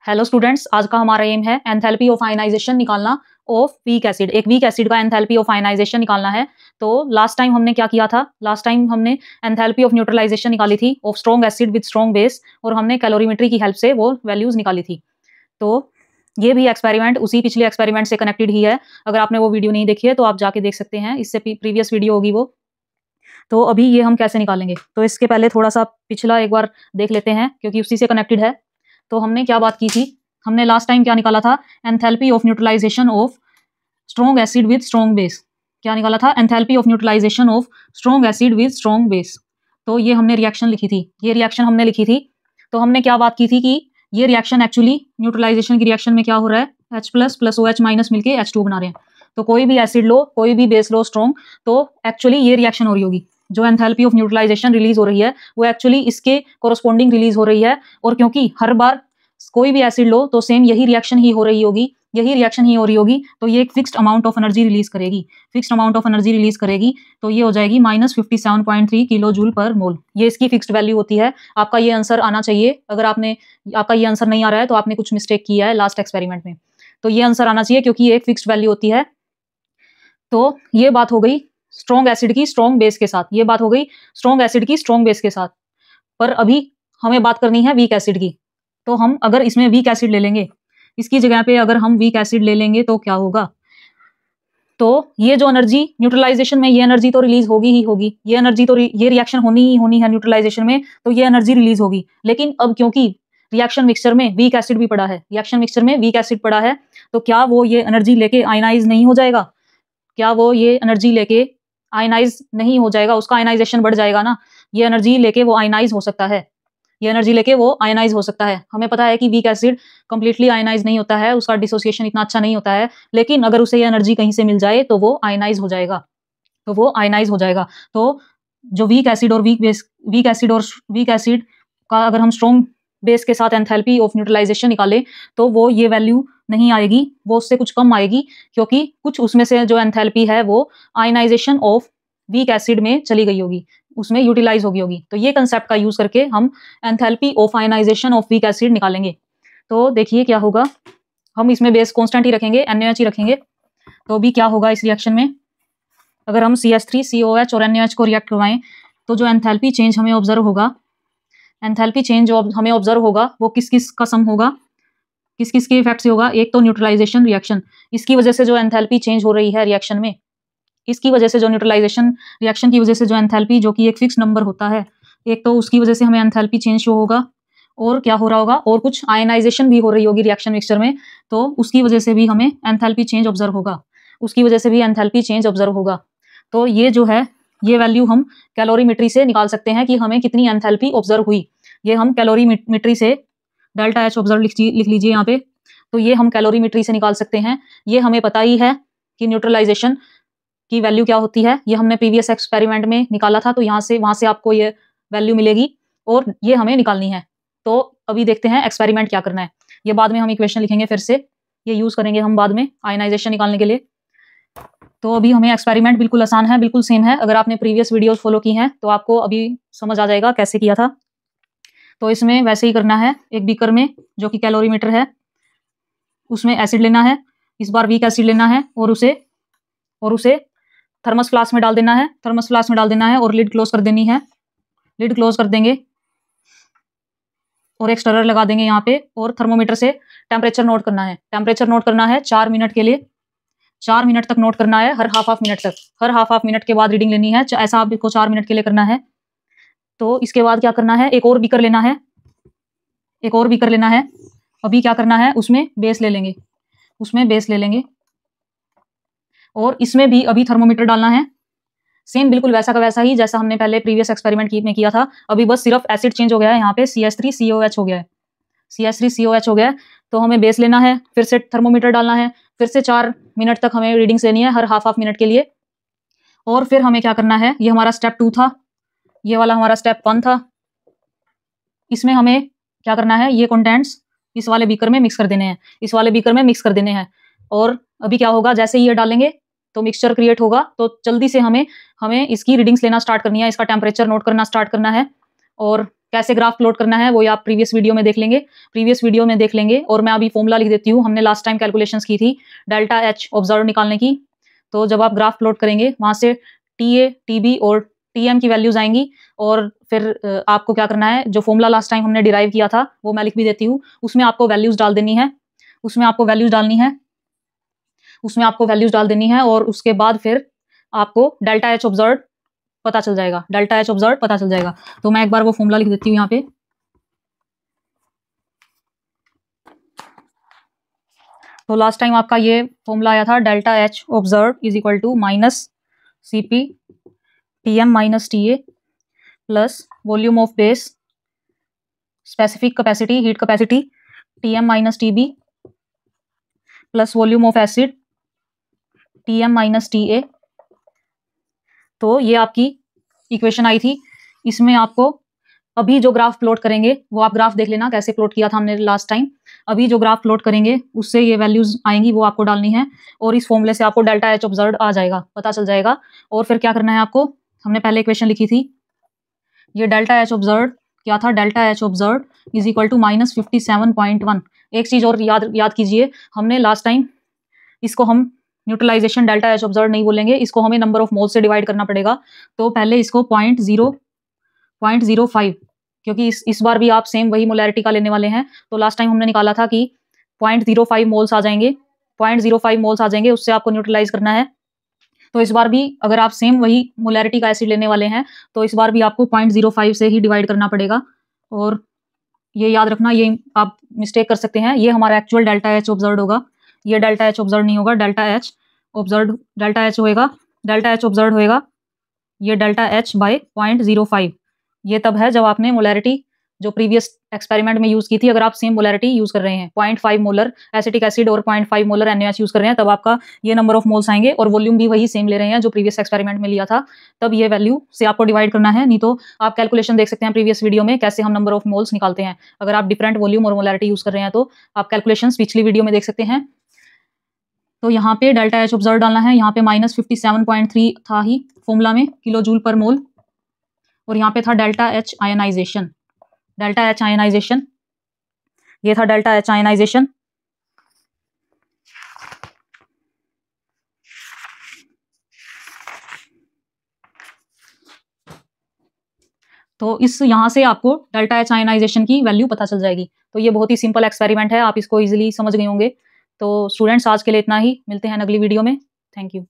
Hello students, आज का हमारा एम है एंथैल्पी ऑफ आयनाइजेशन निकालना ऑफ वीक एसिड। एक वीक एसिड का एंथैल्पी ऑफ आयनाइजेशन निकालना है। तो लास्ट टाइम हमने क्या किया था? लास्ट टाइम हमने एंथैल्पी ऑफ न्यूट्रलाइजेशन निकाली थी of strong acid with strong base, और हमने कैलोरीमेट्री की हेल्प से वो वैल्यूज निकाली थी। तो ये भी एक्सपेरिमेंट उसी पिछले एक्सपेरिमेंट से कनेक्टेड ही है। अगर आपने वो वीडियो नहीं देखी है तो आप जाके देख सकते हैं, इससे प्रीवियस वीडियो होगी वो। तो अभी ये हम कैसे निकालेंगे, तो इसके पहले थोड़ा सा पिछला एक बार देख लेते हैं, क्योंकि उसी से कनेक्टेड है। तो हमने क्या बात की थी? हमने लास्ट टाइम क्या निकाला था? Enthalpy of neutralisation of strong acid with strong base. क्या निकाला था? Enthalpy of neutralisation of strong acid with strong base. तो ये हमने रिएक्शन लिखी थी, ये रिएक्शन हमने लिखी थी। तो हमने क्या बात की थी कि ये रिएक्शन एक्चुअली न्यूट्रलाइजेशन की रिएक्शन में क्या हो रहा है? H प्लस OH माइनस मिलके H2 बना रहे हैं। तो कोई भी एसिड लो, कोई भी बेस लो स्ट्रॉन्ग, तो एक्चुअली ये रिएक्शन हो रही होगी। जो एंथैल्पी ऑफ न्यूट्रलाइजेशन रिलीज हो रही है वो एक्चुअली इसके कोरोस्पोंडिंग रिलीज हो रही है। और क्योंकि हर बार कोई भी एसिड लो तो सेम यही रिएक्शन ही हो रही होगी, यही रिएक्शन ही हो रही होगी, तो ये एक fixed amount of energy release करेगी, fixed amount of energy release करेगी। तो ये हो जाएगी -57.3 किलो जूल पर मोल। ये इसकी फिक्स्ड वैल्यू होती है। आपका ये आंसर आना चाहिए। अगर आपका ये आंसर नहीं आ रहा है तो आपने कुछ मिस्टेक किया है लास्ट एक्सपेरिमेंट में। तो ये आंसर आना चाहिए क्योंकि ये एक फिक्स्ड वैल्यू होती है। तो ये बात हो गई स्ट्रॉन्ग एसिड की स्ट्रॉन्ग बेस के साथ, ये बात हो गई स्ट्रॉन्ग एसिड की स्ट्रॉन्ग बेस के साथ। पर अभी हमें बात करनी है वीक एसिड की। तो हम अगर इसमें वीक एसिड ले लेंगे, इसकी जगह पे अगर हम वीक एसिड ले लेंगे तो क्या होगा? तो ये जो एनर्जी न्यूट्रलाइजेशन में, ये एनर्जी तो रिलीज होगी ही होगी, ये एनर्जी तो ये रिएक्शन होनी ही होनी है न्यूट्रलाइजेशन में, तो ये एनर्जी रिलीज होगी। लेकिन अब क्योंकि रिएक्शन मिक्सचर में वीक एसिड भी पड़ा है, रिएक्शन मिक्सचर में वीक एसिड पड़ा है, तो क्या वो ये एनर्जी लेके आयनाइज नहीं हो जाएगा? क्या वो ये एनर्जी लेके आयनाइज नहीं हो जाएगा? उसका आयनाइजेशन बढ़ जाएगा ना। ये एनर्जी लेके वो आयनाइज हो सकता है, ये एनर्जी लेके वो आयनाइज हो सकता है। हमें पता है कि वीक एसिड कंप्लीटली आयनाइज नहीं होता है, उसका डिसोसिएशन इतना अच्छा नहीं होता है, लेकिन अगर उसे ये एनर्जी कहीं से मिल जाए तो वो आयनाइज हो जाएगा, तो वो आयनाइज हो जाएगा। तो जो वीक एसिड और वीक एसिड का अगर हम स्ट्रॉन्ग बेस के साथ एंथैल्पी ऑफ न्यूट्रलाइजेशन निकालें तो वो ये वैल्यू नहीं आएगी, वो उससे कुछ कम आएगी, क्योंकि कुछ उसमें से जो एंथैल्पी है वो आयनाइजेशन ऑफ वीक एसिड में चली गई होगी, उसमें यूटिलाइज होगी। तो ये कंसेप्ट का यूज करके हम enthalpy of ionisation of weak acid निकालेंगे। तो देखिए क्या होगा, हम इसमें बेस कांस्टेंट ही रखेंगे, NaOH ही रखेंगे। तो अभी क्या होगा इस रिएक्शन में? अगर हम CH3COH और NaOH को रिएक्ट करवाएं तो जो एंथैल्पी चेंज हमें ऑब्जर्व होगा, एंथैल्पी चेंज जो हमें ऑब्जर्व होगा वो किस किस का सम होगा, किस किस के इफेक्ट से होगा? एक तो न्यूट्रलाइजेशन रिएक्शन, इसकी वजह से जो एंथैल्पी चेंज हो रही है रिएक्शन में, इसकी वजह से जो न्यूट्रलाइजेशन रिएक्शन की वजह से जो एंथैल्पी, जो कि एक फिक्स नंबर होता है, एक तो उसकी वजह से हमें एंथैल्पी चेंज शो होगा, और क्या हो रहा होगा, और कुछ आयनाइजेशन भी हो रही होगी रिएक्शन मिक्सचर में, तो उसकी वजह से भी हमें एंथैल्पी चेंज ऑब्जर्व होगा, उसकी वजह से भी एंथैल्पी चेंज ऑब्जर्व होगा। तो ये जो है, ये वैल्यू हम कैलोरीमेट्री से निकाल सकते हैं कि हमें कितनी एंथैल्पी ऑब्जर्व हुई। ये हम कैलोरीमेट्री से डेल्टा H ऑब्जर्व लिख लीजिए यहाँ पे। तो ये हम कैलोरीमेट्री से निकाल सकते हैं। ये हमें पता ही है कि न्यूट्रलाइजेशन की वैल्यू क्या होती है, ये हमने प्रीवियस एक्सपेरिमेंट में निकाला था। तो यहाँ से वहां से आपको ये वैल्यू मिलेगी और ये हमें निकालनी है। तो अभी देखते हैं एक्सपेरिमेंट क्या करना है। ये बाद में हम इक्वेशन लिखेंगे, फिर से ये यूज करेंगे हम बाद में आयनाइजेशन निकालने के लिए। तो अभी हमें एक्सपेरिमेंट बिल्कुल आसान है, बिल्कुल सेम है। अगर आपने प्रीवियस वीडियोस फॉलो की हैं तो आपको अभी समझ आ जाएगा कैसे किया था। तो इसमें वैसे ही करना है। एक बीकर में जो कि कैलोरीमीटर है, उसमें एसिड लेना है, इस बार वीक एसिड लेना है, और उसे थर्मस फ्लास्क में डाल देना है, थर्मस फ्लास्क में डाल देना है और लिड क्लोज कर देनी है। लिड क्लोज कर देंगे और एक स्टरर लगा देंगे यहाँ पे, और थर्मोमीटर से टेम्परेचर नोट करना है। टेम्परेचर नोट करना है 4 मिनट के लिए, 4 मिनट तक नोट करना है, हर हाफ मिनट तक, हर हाफ मिनट के बाद रीडिंग लेनी है। ऐसा आपको 4 मिनट के लिए करना है। तो इसके बाद क्या करना है, एक और बीकर लेना है, एक और बीकर लेना है। अभी क्या करना है, उसमें बेस ले लेंगे, उसमें बेस ले लेंगे, और इसमें भी अभी थर्मोमीटर डालना है। सेम बिल्कुल वैसा का वैसा ही जैसा हमने पहले प्रीवियस एक्सपेरिमेंट में किया था। अभी बस सिर्फ एसिड चेंज हो गया है, यहाँ पे CH3COH हो गया है, CH3COH हो गया है। तो हमें बेस लेना है, फिर से थर्मोमीटर डालना है, फिर से 4 मिनट तक हमें रीडिंग्स लेनी है, हर हाफ मिनट के लिए। और फिर हमें क्या करना है, ये हमारा स्टेप 2 था, ये वाला हमारा स्टेप 1 था। इसमें हमें क्या करना है, ये कंटेंट्स इस वाले बीकर में मिक्स कर देने हैं, इस वाले बीकर में मिक्स कर देने हैं। और अभी क्या होगा, जैसे ही ये डालेंगे तो मिक्सचर क्रिएट होगा। तो जल्दी से हमें इसकी रीडिंग्स लेना स्टार्ट करनी है, इसका टेम्परेचर नोट करना स्टार्ट करना है। और कैसे ग्राफ प्लॉट करना है वो आप प्रीवियस वीडियो में देख लेंगे, और मैं अभी फॉर्मूला लिख देती हूँ। हमने लास्ट टाइम कैलकुलेशंस की थी डेल्टा एच ऑब्जर्व निकालने की। तो जब आप ग्राफ प्लॉट करेंगे वहां से TA, TB और TM की वैल्यूज आएंगी, और फिर आपको क्या करना है, जो फॉर्मूला लास्ट टाइम हमने डिराइव किया था वो मैं लिख भी देती हूँ। उसमें आपको वैल्यूज डाल देनी है, और उसके बाद फिर आपको डेल्टा एच ऑब्जर्व पता चल जाएगा। तो मैं एक बार वो फॉर्मूला लिख देती हूँ यहाँ पे। तो लास्ट टाइम आपका ये फॉर्मूला आया था, delta H observe is equal to minus CP TM minus TA plus volume of base specific capacity heat capacity TM minus TB plus volume of acid TM minus TA। तो ये आपकी equation आई थी। इसमें आपको अभी जो ग्राफ प्लॉट करेंगे वो आप ग्राफ देख लेना कैसे प्लॉट किया था हमने लास्ट टाइम। अभी जो ग्राफ प्लॉट करेंगे उससे ये वैल्यूज आएंगी, वो आपको डालनी है, और इस फॉर्मूले से आपको डेल्टा एच ऑब्जर्व आ जाएगा, पता चल जाएगा। और फिर क्या करना है आपको, हमने पहले इक्वेशन लिखी थी, ये डेल्टा एच ऑब्जर्व क्या था, delta H observe is equal to minus 57.1। एक चीज और याद कीजिए, हमने लास्ट टाइम इसको हम न्यूट्रलाइजेशन डेल्टा एच ऑब्जर्व नहीं बोलेंगे, इसको हमें नंबर ऑफ मोल्स से डिवाइड करना पड़ेगा। तो पहले इसको 0.05, क्योंकि इस बार भी आप सेम वही मोलैरिटी का लेने वाले हैं। तो लास्ट टाइम हमने निकाला था कि 0.05 मोल्स आ जाएंगे, 0.05 मोल्स आ जाएंगे, उससे आपको न्यूट्रलाइज करना है। तो इस बार भी अगर आप सेम वही मोलैरिटी का एसिड लेने वाले हैं तो इस बार भी आपको 0.05 से ही डिवाइड करना पड़ेगा। और ये याद रखना, ये आप मिस्टेक कर सकते हैं, ये हमारा एक्चुअल डेल्टा एच ऑब्जर्व होगा, ये डेल्टा एच ऑब्जर्व नहीं होगा, डेल्टा एच ऑब्जर्व होएगा ये डेल्टा एच बाय 0.05। ये तब है जब आपने मोलैरिटी जो प्रीवियस एक्सपेरिमेंट में यूज की थी, अगर आप सेम मोलैरिटी यूज कर रहे हैं, 0.5 मोलर एसिटिक एसिड और 0.5 मोलर NaOH यूज कर रहे हैं, तब आपका ये नंबर ऑफ मोल्स आएंगे, और वॉल्यूम भी वही सेम ले रहे हैं जो प्रीवियस एक्सपेरिमेंट में लिया था, तब ये वैल्यू से आपको डिवाइड करना है। नहीं तो आप कैलकुलेशन देख सकते हैं प्रीवियस वीडियो में कैसे हम नंबर ऑफ मोल्स निकालते हैं। अगर आप डिफरेंट वॉल्यूम और मोलैरिटी यूज कर रहे हैं तो आप कैलकुलेशन पिछली वीडियो में देख सकते हैं। तो यहाँ पे डेल्टा एच ऑब्जर्व डालना है, यहाँ पे माइनस 57.3 था ही फॉर्मूला में, किलो जूल पर मोल, और यहाँ पे था डेल्टा एच आयनाइजेशन, ये था डेल्टा एच आयनाइजेशन। तो इस यहाँ से आपको डेल्टा एच आयनाइजेशन की वैल्यू पता चल जाएगी। तो ये बहुत ही सिंपल एक्सपेरिमेंट है, आप इसको इजीली समझ गए होंगे। तो स्टूडेंट्स आज के लिए इतना ही, मिलते हैं अगली वीडियो में। Thank you.